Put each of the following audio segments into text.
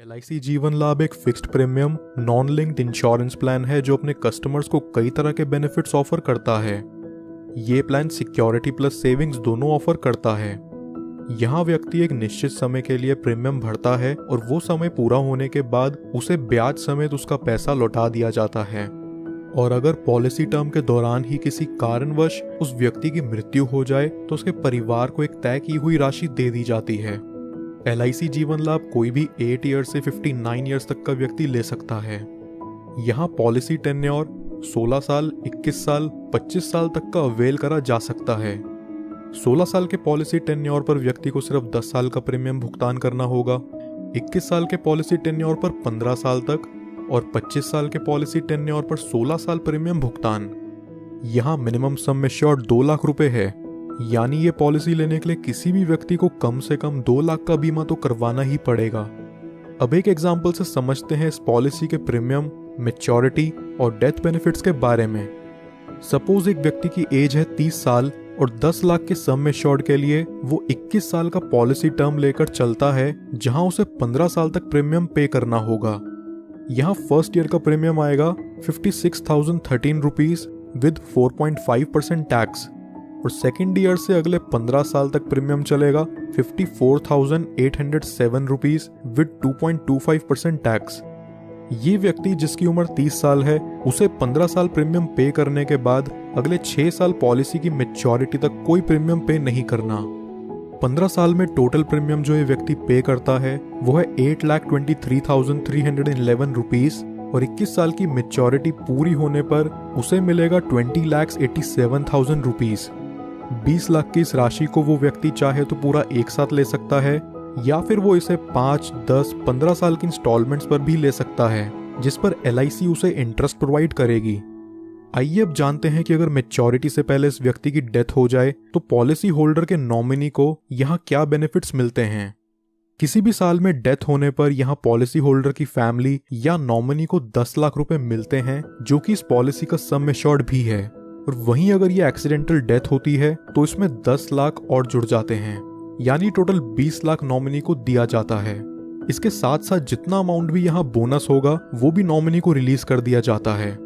LIC जीवन लाभ एक fixed premium non linked insurance plan है जो अपने कस्टमर्स को कई तरह के बेनिफिट्स ऑफर करता है। ये प्लान सिक्योरिटी प्लस सेविंग्स दोनों ऑफर करता है। यहाँ व्यक्ति एक निश्चित समय के लिए प्रीमियम भरता है और वो समय पूरा होने के बाद उसे ब्याज समेत उसका पैसा लौटा दिया जाता है। और अगर पॉलिसी टर्म के दौरान ही किसी कारणवश उस व्यक्ति की मृत्यु हो जाए तो उसके परिवार को एक तय की हुई राशि दे दी जाती है। LIC जीवन लाभ कोई भी 8 ईयर से 59 ईयर्स तक का व्यक्ति ले सकता है। यहाँ पॉलिसी टेन्योर 16 साल, 21 साल, 25 साल तक का अवेल करा जा सकता है। 16 साल के पॉलिसी टेन्योर पर व्यक्ति को सिर्फ 10 साल का प्रीमियम भुगतान करना होगा। 21 साल के पॉलिसी टेन्योर पर 15 साल तक और 25 साल के पॉलिसी टेन्योर पर 16 साल प्रीमियम भुगतान। यहाँ मिनिमम सम एश्योर्ड 2 लाख रुपए है, यानी ये पॉलिसी लेने के लिए किसी भी व्यक्ति को कम से कम 2 लाख का बीमा तो करवाना ही पड़ेगा। अब एक एग्जाम्पल से समझते हैं इस पॉलिसी के प्रीमियम, मैच्योरिटी और डेथ बेनिफिट्स के बारे में। सपोज एक व्यक्ति की एज है 30 साल और 10 लाख के सम एश्योर्ड के लिए वो 21 साल का पॉलिसी टर्म लेकर चलता है, जहां उसे 15 साल तक प्रीमियम पे करना होगा। यहाँ फर्स्ट ईयर का प्रीमियम आएगा 56,013 रुपीज विद 4.5% टैक्स और सेकेंड ईयर से अगले 15 साल तक प्रीमियम चलेगा 54,807 रुपीज विद 2.25% टैक्स। ये व्यक्ति जिसकी उम्र 30 साल है उसे 15 साल प्रीमियम पे करने के बाद अगले 6 साल पॉलिसी की मैच्योरिटी तक कोई प्रीमियम पे नहीं करना। 15 साल में टोटल प्रीमियम जो ये व्यक्ति पे करता है वो है 8,23,311 रुपीज और 21 साल की मैच्योरिटी पूरी होने पर उसे मिलेगा 20,87,000 रुपीज। 20 लाख की इस राशि को वो व्यक्ति चाहे तो पूरा एक साथ ले सकता है या फिर वो इसे 5, 10, 15 साल की इंस्टॉलमेंट्स पर भी ले सकता है, जिस पर LIC उसे इंटरेस्ट प्रोवाइड करेगी। आइए अब जानते हैं कि अगर मैच्योरिटी से पहले इस व्यक्ति की डेथ हो जाए तो पॉलिसी होल्डर के नॉमिनी को यहाँ क्या बेनिफिट्स मिलते हैं। किसी भी साल में डेथ होने पर यहाँ पॉलिसी होल्डर की फैमिली या नॉमिनी को 10 लाख रुपए मिलते हैं, जो कि इस पॉलिसी का सम एश्योर्ड भी है। और वहीं अगर ये एक्सीडेंटल डेथ होती है तो इसमें 10 लाख और जुड़ जाते हैं, यानी टोटल 20 लाख नॉमिनी को दिया जाता है। इसके साथ साथ जितना अमाउंट भी यहाँ बोनस होगा वो भी नॉमिनी को रिलीज कर दिया जाता है।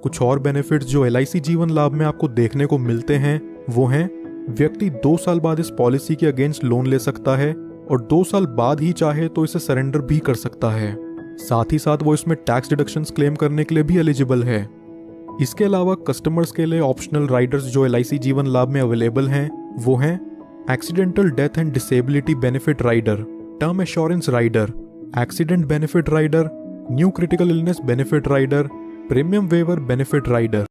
कुछ और बेनिफिट्स जो LIC जीवन लाभ में आपको देखने को मिलते हैं वो हैं, व्यक्ति 2 साल बाद इस पॉलिसी के अगेंस्ट लोन ले सकता है और 2 साल बाद ही चाहे तो इसे सरेंडर भी कर सकता है। साथ ही साथ वो इसमें टैक्स डिडक्शंस क्लेम करने के लिए भी एलिजिबल है। इसके अलावा कस्टमर्स के लिए ऑप्शनल राइडर्स जो LIC जीवन लाभ में अवेलेबल हैं वो हैं accidental death and disability benefit rider, term assurance rider, accident benefit rider, new critical illness benefit rider, premium waiver benefit rider.